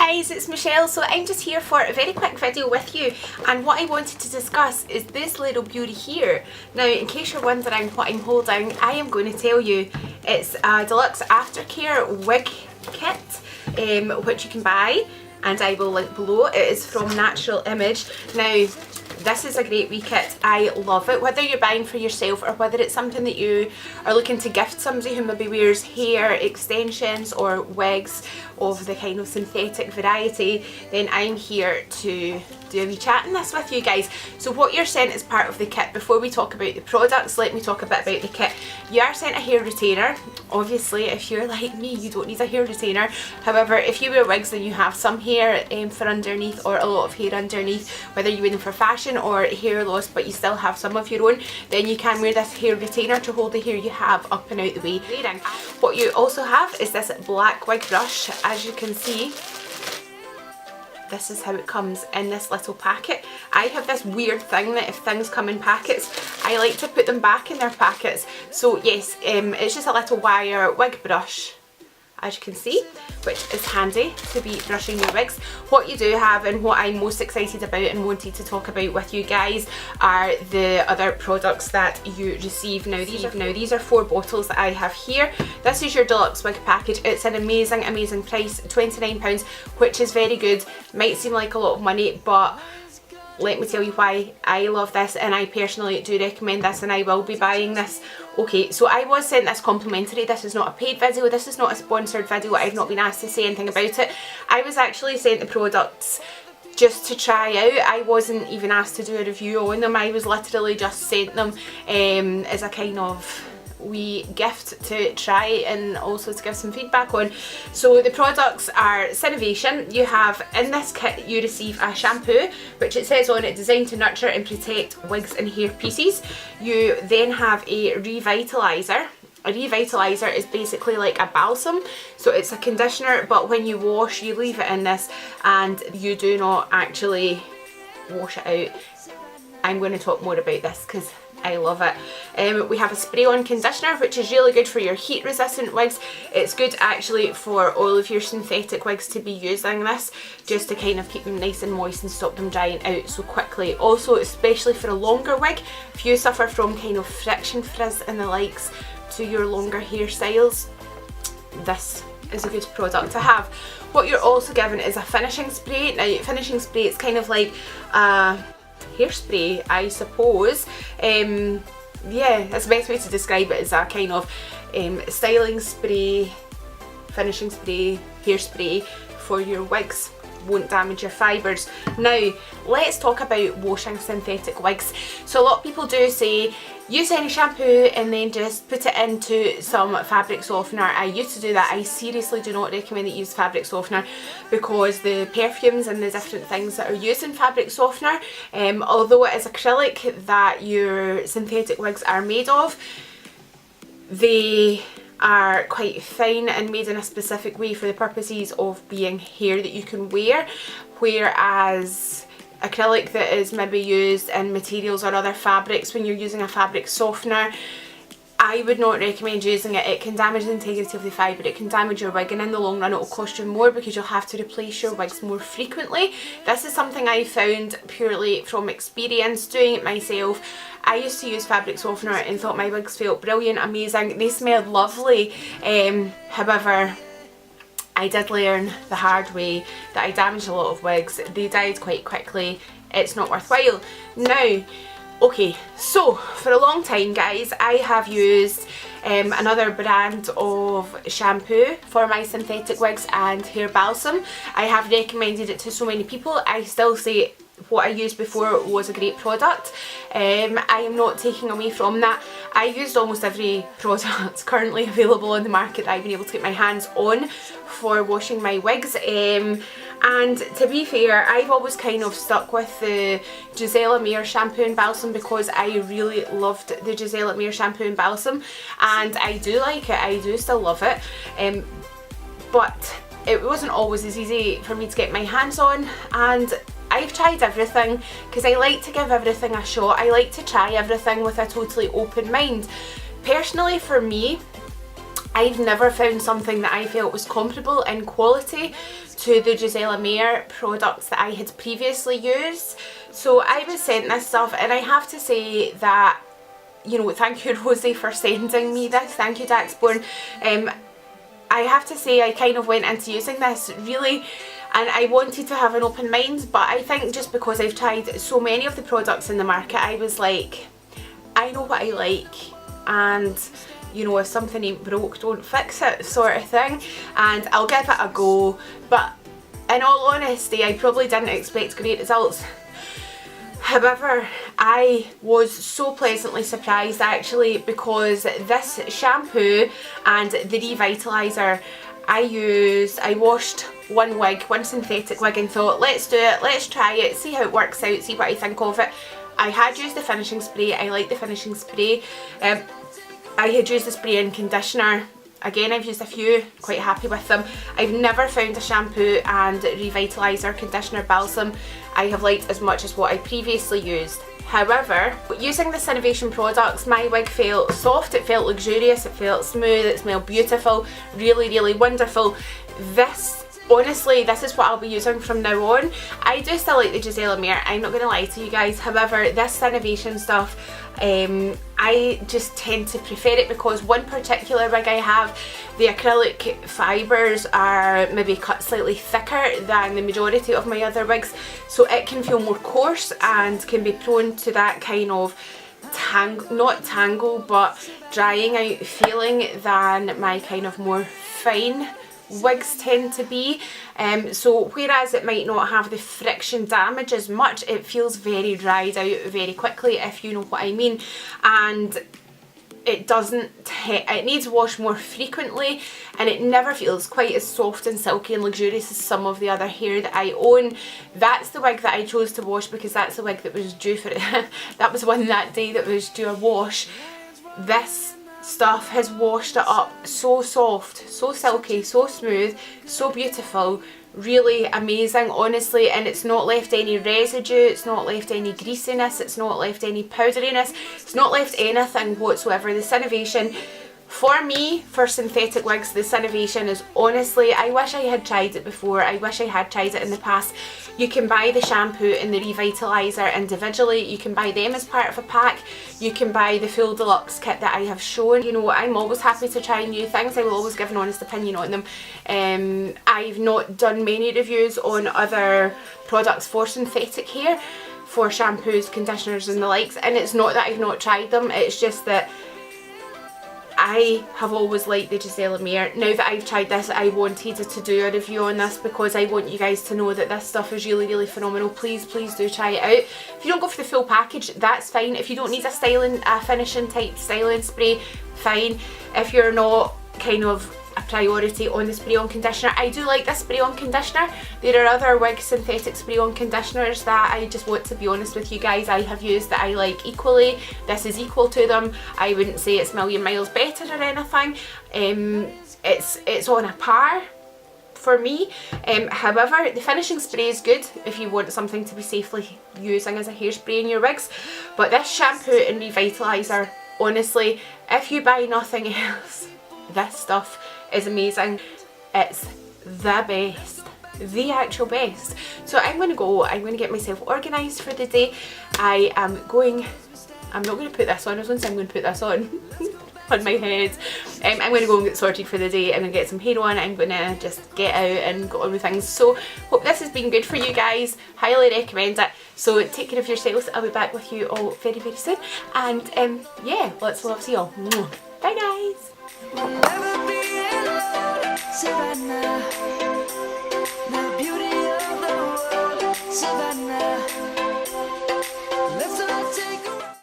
guys, it's Michelle. So I'm just here for a very quick video with you, and what I wanted to discuss is this little beauty here. Now, in case you're wondering what I'm holding, I am going to tell you it's a deluxe aftercare wig kit, which you can buy, and I will link below. It is from Natural Image. Now, this is a great wee kit. I love it. Whether you're buying for yourself or whether it's something that you are looking to gift somebody who maybe wears hair extensions or wigs of the kind of synthetic variety, then I'm here to do a wee chat in this with you guys. So what you're sent as part of the kit, before we talk about the products, let me talk a bit about the kit. You are sent a hair retainer. Obviously, if you're like me, you don't need a hair retainer. However, if you wear wigs and you have some hair for underneath or a lot of hair underneath, whether you wear them for fashion or hair loss but you still have some of your own, then you can wear this hair retainer to hold the hair you have up and out the way. What you also have is this black wig brush. As you can see, this is how it comes in this little packet. I have this weird thing that if things come in packets, I like to put them back in their packets. So yes, it's just a little wire wig brush, as you can see, which is handy to be brushing your wigs. What you do have, and what I'm most excited about and wanted to talk about with you guys, are the other products that you receive. Now these are 4 bottles that I have here. This is your deluxe wig package. It's an amazing price, £29, which is very good. Might seem like a lot of money, but let me tell you why I love this, and I personally do recommend this, and I will be buying this. Okay, so I was sent this complimentary. This is not a paid video, this is not a sponsored video. I've not been asked to say anything about it. I was actually sent the products just to try out. I wasn't even asked to do a review on them. I was literally just sent them as a kind of wee gift to try and also to give some feedback on. So the products are SYNOVATION. You have, in this kit, you receive a shampoo, which it says on it, designed to nurture and protect wigs and hair pieces. You then have a revitalizer. A revitalizer is basically like a balsam, so it's a conditioner, but when you wash you leave it in this and you do not actually wash it out. I'm going to talk more about this because I love it. We have a spray-on conditioner, which is really good for your heat-resistant wigs. It's good actually for all of your synthetic wigs to be using this, just to kind of keep them nice and moist and stop them drying out so quickly. Also, especially for a longer wig, if you suffer from kind of friction frizz and the likes to your longer hairstyles, this is a good product to have. What you're also given is a finishing spray. Now, finishing spray, it's kind of like hairspray, I suppose. Yeah, that's the best way to describe it, is a kind of styling spray, finishing spray, hairspray for your wigs. Won't damage your fibres. Now, let's talk about washing synthetic wigs. So a lot of people do say use any shampoo and then just put it into some fabric softener. I used to do that. I seriously do not recommend that you use fabric softener, because the perfumes and the different things that are used in fabric softener, although it is acrylic that your synthetic wigs are made of, they are quite fine and made in a specific way for the purposes of being hair that you can wear, whereas acrylic that is maybe used in materials or other fabrics, when you're using a fabric softener, I would not recommend using it. It can damage the integrity of the fibre, it can damage your wig, and in the long run it will cost you more because you'll have to replace your wigs more frequently. This is something I found purely from experience doing it myself. I used to use fabric softener and thought my wigs felt brilliant, amazing, they smelled lovely. However, I did learn the hard way that I damaged a lot of wigs. They died quite quickly. It's not worthwhile. Now, okay, so for a long time, guys, I have used another brand of shampoo for my synthetic wigs and hair balsam. I have recommended it to so many people. I still say what I used before was a great product. I am not taking away from that. I used almost every product currently available on the market that I've been able to get my hands on for washing my wigs. And to be fair, I've always kind of stuck with the Gisela Mayer shampoo and balsam because I really loved the Gisela Mayer shampoo and balsam, and I do like it, I do still love it, but it wasn't always as easy for me to get my hands on, and I've tried everything because I like to give everything a shot. I like to try everything with a totally open mind. Personally, for me, I've never found something that I felt was comparable in quality to the Gisela Mayer products that I had previously used. So I was sent this stuff, and I have to say that, you know, thank you Rosie for sending me this, thank you DAXBOURNE. I have to say I kind of went into using this really, and I wanted to have an open mind, but I think just because I've tried so many of the products in the market, I was like, I know what I like, and you know, if something ain't broke, don't fix it sort of thing, and I'll give it a go. But in all honesty, I probably didn't expect great results. However, I was so pleasantly surprised actually, because this shampoo and the revitalizer, I washed one wig, one synthetic wig, and thought, let's do it, let's try it, see how it works out, see what I think of it. I had used the finishing spray, I like the finishing spray. I had used the spray and conditioner. Again, I've used a few, quite happy with them. I've never found a shampoo and revitalizer, conditioner, balsam I have liked as much as what I previously used. However, using the SYNOVATION products, my wig felt soft, it felt luxurious, it felt smooth, it smelled beautiful, really, really wonderful. Honestly, this is what I'll be using from now on. I do still like the Gisela Mayer, I'm not going to lie to you guys. However, this SYNOVATION stuff, I just tend to prefer it because one particular wig I have, the acrylic fibres are maybe cut slightly thicker than the majority of my other wigs, so it can feel more coarse and can be prone to that kind of not tangle but drying out feeling than my kind of more fine wigs tend to be. So whereas it might not have the friction damage as much, it feels very dried out very quickly, if you know what I mean, and it needs wash more frequently, and it never feels quite as soft and silky and luxurious as some of the other hair that I own. That's the wig that I chose to wash because that's the wig that was due for it. That was one that day that was due a wash. This stuff has washed it up so soft, so silky, so smooth, so beautiful, really amazing honestly, and it's not left any residue, it's not left any greasiness, it's not left any powderiness, it's not left anything whatsoever. The SYNOVATION, for me, for synthetic wigs, the SYNOVATION is honestly, I wish I had tried it before, I wish I had tried it in the past. You can buy the shampoo and the revitalizer individually, you can buy them as part of a pack, you can buy the full deluxe kit that I have shown. You know, I'm always happy to try new things, I will always give an honest opinion on them. I've not done many reviews on other products for synthetic hair, for shampoos, conditioners and the likes, and it's not that I've not tried them, it's just that I have always liked the Gisela Mayer. Now that I've tried this, I wanted to do a review on this because I want you guys to know that this stuff is really, really phenomenal. Please, please do try it out. If you don't go for the full package, that's fine. If you don't need a finishing type styling spray, fine. If you're not kind of a priority on the spray-on conditioner, I do like this spray-on conditioner. There are other wig synthetic spray-on conditioners that I just want to be honest with you guys, I have used that I like equally. This is equal to them. I wouldn't say it's a million miles better or anything. It's on a par for me. However, the finishing spray is good if you want something to be safely using as a hairspray in your wigs, but this shampoo and revitalizer, honestly, if you buy nothing else, this stuff is amazing. It's the best, the actual best. So I'm going to get myself organised for the day. I'm not going to put this on, I was going to say I'm going to put this on on my head. I'm going to go and get sorted for the day, I'm going to get some hair on, I'm going to just get out and go on with things. So hope this has been good for you guys, highly recommend it. So take care of yourselves, I'll be back with you all very, very soon, and yeah, lots of love to you all. Bye guys. We'll never be alone, Savannah.